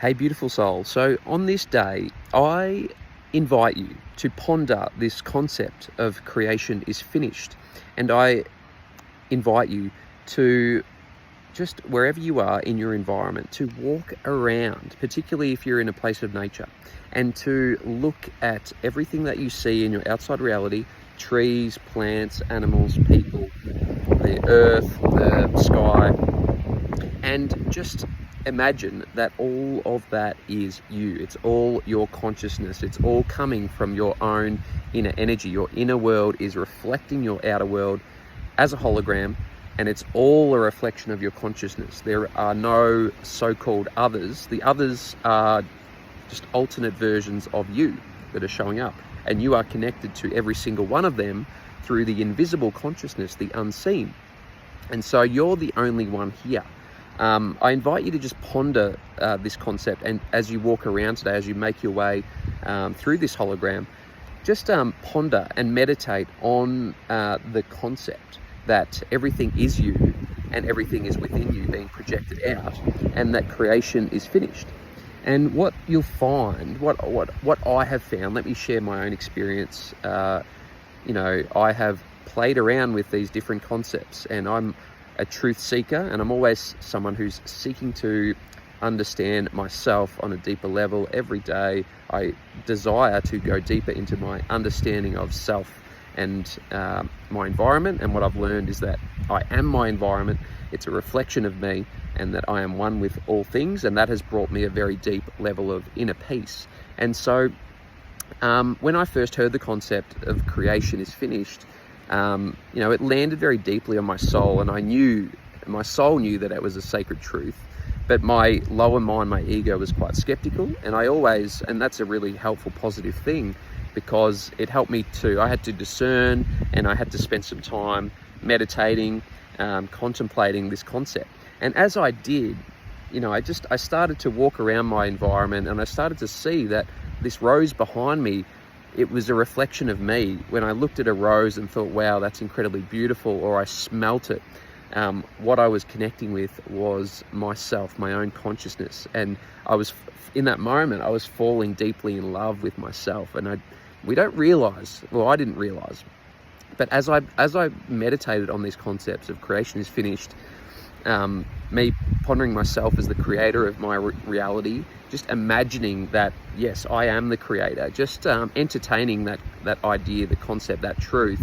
Hey, beautiful soul. So, on this day, I invite you to ponder this concept of creation is finished. And I invite you to just wherever you are in your environment, to walk around, particularly if you're in a place of nature, and to look at everything that you see in your outside reality: trees, plants, animals, people, the earth, the sky, and just imagine that all of that is you. It's all your consciousness. It's all coming from your own inner energy. Your inner world is reflecting your outer world as a hologram, and it's all a reflection of your consciousness. There are no so-called others. The others are just alternate versions of you that are showing up, and you are connected to every single one of them through the invisible consciousness, the unseen. And so you're the only one here. I invite you to just ponder this concept, and as you walk around today, as you make your way through this hologram, just ponder and meditate on the concept that everything is you and everything is within you being projected out, and that creation is finished. And what you'll find, what I have found, let me share my own experience. I have played around with these different concepts, and I'm a truth seeker, and I'm always someone who's seeking to understand myself on a deeper level every day. I desire to go deeper into my understanding of self and my environment, and what I've learned is that I am my environment. It's a reflection of me, and that I am one with all things, and that has brought me a very deep level of inner peace. And so when I first heard the concept of creation is finished, it landed very deeply on my soul, and my soul knew that it was a sacred truth, but my lower mind, my ego, was quite skeptical. And that's a really helpful, positive thing, because it helped me I had to discern, and I had to spend some time meditating, contemplating this concept. And as I did, I started to walk around my environment, and I started to see that this rose behind me, it was a reflection of me. When I looked at a rose and thought, wow, that's incredibly beautiful, or I smelt it, what I was connecting with was myself, my own consciousness. And in that moment, I was falling deeply in love with myself. And we don't realize, well, I didn't realize, but as I meditated on these concepts of creation is finished, me pondering myself as the creator of my reality, just imagining that, yes, I am the creator, just entertaining that idea, the concept, that truth,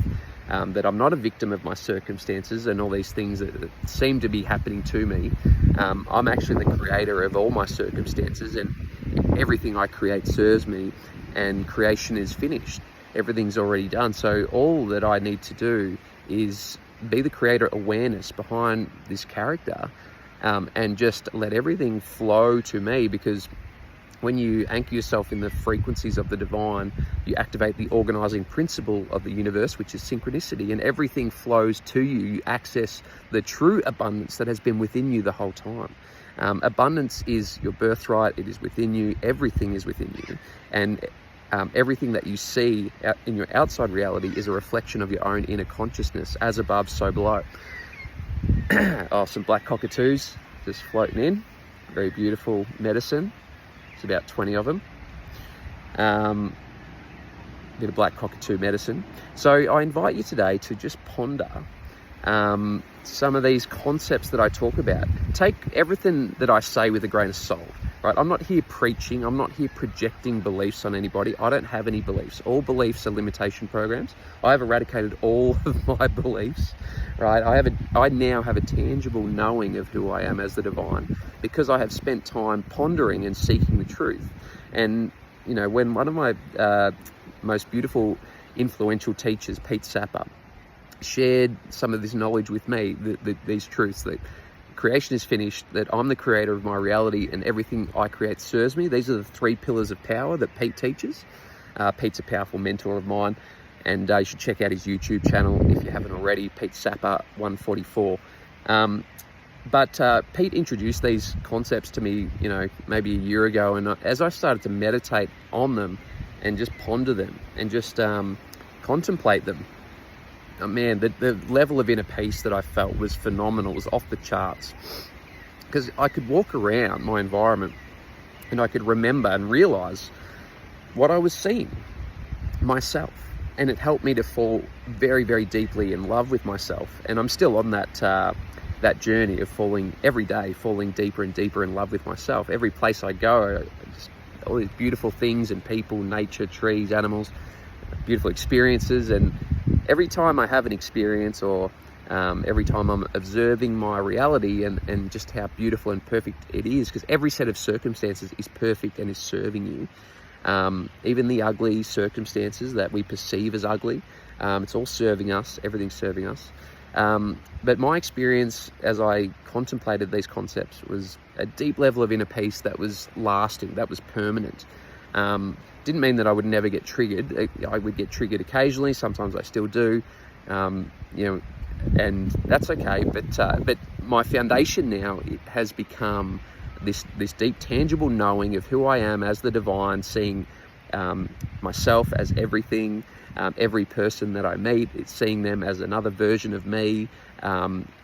that I'm not a victim of my circumstances and all these things that seem to be happening to me. I'm actually the creator of all my circumstances, and everything I create serves me, and creation is finished. Everything's already done. So all that I need to do is be the creator awareness behind this character, and just let everything flow to me. Because when you anchor yourself in the frequencies of the divine, you activate the organizing principle of the universe, which is synchronicity, and everything flows to you. You access the true abundance that has been within you the whole time. Abundance is your birthright. It is within you. Everything is within you. And everything that you see in your outside reality is a reflection of your own inner consciousness, as above, so below. Some black cockatoos just floating in. Very beautiful medicine. It's about 20 of them. Bit of black cockatoo medicine. So I invite you today to just ponder some of these concepts that I talk about. Take everything that I say with a grain of salt. Right? I'm not here preaching. I'm not here projecting beliefs on anybody. I don't have any beliefs. All beliefs are limitation programs. I have eradicated all of my beliefs. Right? I now have a tangible knowing of who I am as the divine, because I have spent time pondering and seeking the truth. And when one of my most beautiful, influential teachers, Pete Sapper, shared some of this knowledge with me, these truths, that creation is finished, that I'm the creator of my reality, and everything I create serves me. These are the 3 pillars of power that Pete teaches. Pete's a powerful mentor of mine, and you should check out his YouTube channel if you haven't already, Pete Sapper 144. But Pete introduced these concepts to me, maybe a year ago, and as I started to meditate on them and just ponder them and just contemplate them, man, the level of inner peace that I felt was phenomenal. It was off the charts, because I could walk around my environment and I could remember and realize what I was seeing myself. And it helped me to fall very, very deeply in love with myself. And I'm still on that journey of every day falling deeper and deeper in love with myself. Every place I go, all these beautiful things and people, nature, trees, animals, beautiful experiences. And every time I have an experience, or every time I'm observing my reality and just how beautiful and perfect it is, because every set of circumstances is perfect and is serving you. Even the ugly circumstances that we perceive as ugly, it's all serving us. Everything's serving us. But my experience as I contemplated these concepts was a deep level of inner peace that was lasting, that was permanent. Didn't mean that I would never get triggered. I would get triggered occasionally. Sometimes I still do, and that's okay. But my foundation now has become this deep, tangible knowing of who I am as the divine, seeing myself as everything, every person that I meet, seeing them as another version of me,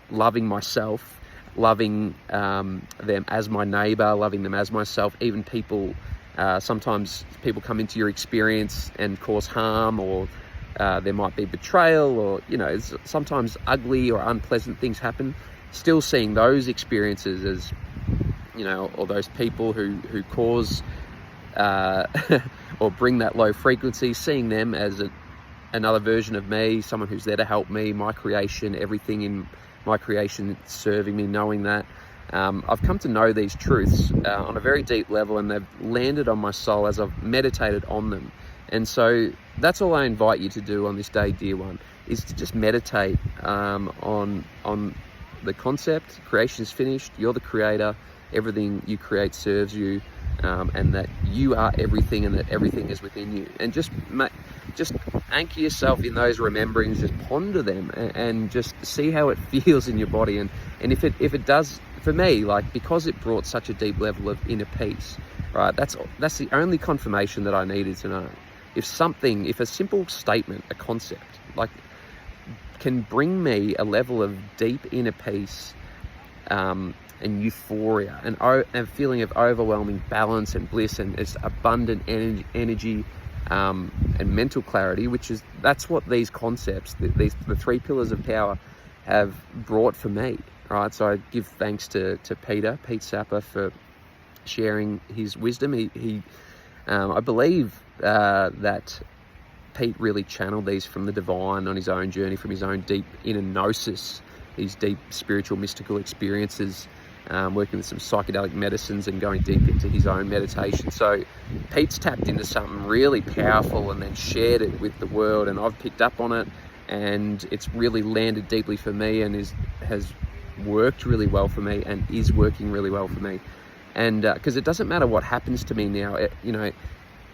loving myself, loving them as my neighbor, loving them as myself. Even people, sometimes people come into your experience and cause harm, or there might be betrayal, or sometimes ugly or unpleasant things happen. Still seeing those experiences as, or those people who cause or bring that low frequency, seeing them as another version of me, someone who's there to help me, my creation, everything in my creation serving me, knowing that. I've come to know these truths on a very deep level, and they've landed on my soul as I've meditated on them. And so that's all I invite you to do on this day, dear one, is to just meditate on the concept. Creation is finished. You're the creator. Everything you create serves you, and that you are everything, and that everything is within you. And just anchor yourself in those rememberings. Just ponder them, and just see how it feels in your body. And if it does, for me, because it brought such a deep level of inner peace, right? That's the only confirmation that I needed to know. If a simple statement, a concept, can bring me a level of deep inner peace, and euphoria, and a feeling of overwhelming balance and bliss, and it's abundant energy, and mental clarity, that's what these concepts, the three pillars of power, have brought for me, right? So I give thanks to Pete Sapper, for sharing his wisdom. I believe that Pete really channeled these from the divine on his own journey, from his own deep inner gnosis, these deep spiritual mystical experiences, working with some psychedelic medicines and going deep into his own meditation. So Pete's tapped into something really powerful and then shared it with the world, and I've picked up on it, and it's really landed deeply for me, and has worked really well for me, and is working really well for me. And because it doesn't matter what happens to me now,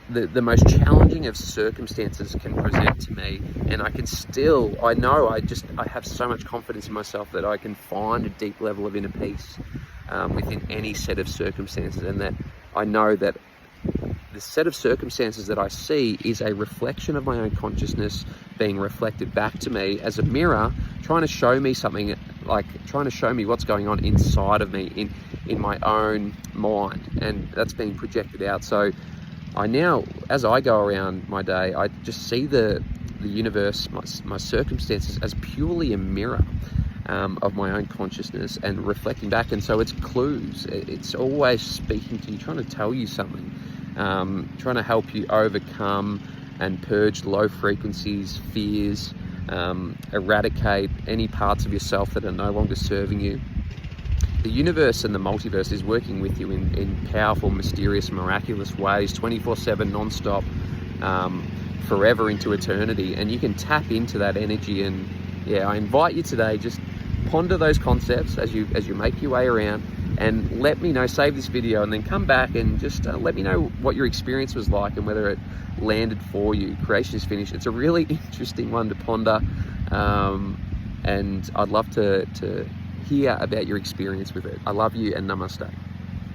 the most challenging of circumstances can present to me, and I have so much confidence in myself that I can find a deep level of inner peace within any set of circumstances, and that I know that the set of circumstances that I see is a reflection of my own consciousness being reflected back to me as a mirror, trying to show me something, trying to show me what's going on inside of me, in my own mind, and that's being projected out. So I now, as I go around my day, I just see the universe, my circumstances, as purely a mirror of my own consciousness, and reflecting back. And so it's clues. It's always speaking to you, trying to tell you something, trying to help you overcome and purge low frequencies, fears, eradicate any parts of yourself that are no longer serving you. The universe and the multiverse is working with you in powerful, mysterious, miraculous ways, 24/7, non-stop, forever into eternity. And you can tap into that energy. And I invite you today, just ponder those concepts as you make your way around, and let me know. Save this video and then come back and just let me know what your experience was like, and whether it landed for you. Creation is finished. It's a really interesting one to ponder, and I'd love to hear about your experience with it. I love you, and namaste.